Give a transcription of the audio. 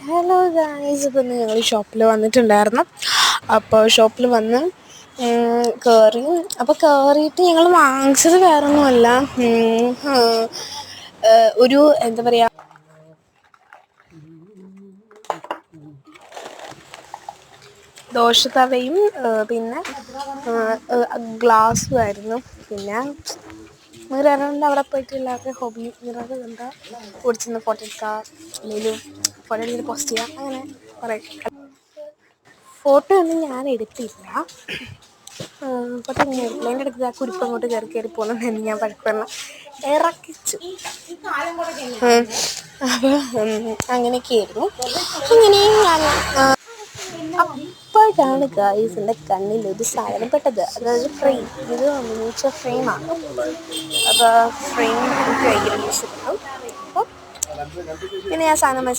Hello guys, ഇപ്പം ഞങ്ങൾ ഷോപ്പിൽ വന്നിട്ടുണ്ടായിരുന്നു. അപ്പോൾ ഷോപ്പിൽ വന്ന് കയറി. അപ്പോൾ കയറിയിട്ട് ഞങ്ങൾ വാങ്ങിച്ചത് വേറൊന്നുമല്ല, ഒരു എന്താ പറയുക, ദോശത്തവയും പിന്നെ ഗ്ലാസ്സും ആയിരുന്നു. പിന്നെ മിററിൻ്റെ അവിടെ പോയിട്ട് എല്ലാവരുടെ ഹോബി മിറർ എന്താ ഓടിച്ചെന്ന് ഫോട്ടോ എടുക്കുക, അല്ലെങ്കിൽ ഫോട്ടോ എടുത്തിട്ട് പോസ്റ്റ് ചെയ്യുക, അങ്ങനെ കുറേ. ഫോട്ടോ ഒന്നും ഞാൻ എടുത്തില്ല, ഫോട്ടോ ഒന്നും എടുത്തില്ല. എൻ്റെ അടുത്ത് ആ കുരിപ്പ് അങ്ങോട്ട് കയറി പോകുന്നതെന്ന് ഞാൻ പഴക്കം ഇറക്കിച്ചു. അപ്പോൾ അങ്ങനെയൊക്കെയായിരുന്നു. അങ്ങനെയും ഞാൻ അപ്പോഴാണ് ഗായ്സ് എൻ്റെ കണ്ണിൽ ഒരു സാധനം പെട്ടത്. അതായത് ഫ്രെയിം. ഇത് മിനിയേച്ചർ ഫ്രെയിമാണ്. അപ്പോൾ ഫ്രെയിം എനിക്ക് ഭയങ്കര ഇഷ്ടപ്പെട്ടു. അപ്പോൾ പിന്നെ ഞാൻ സാധനം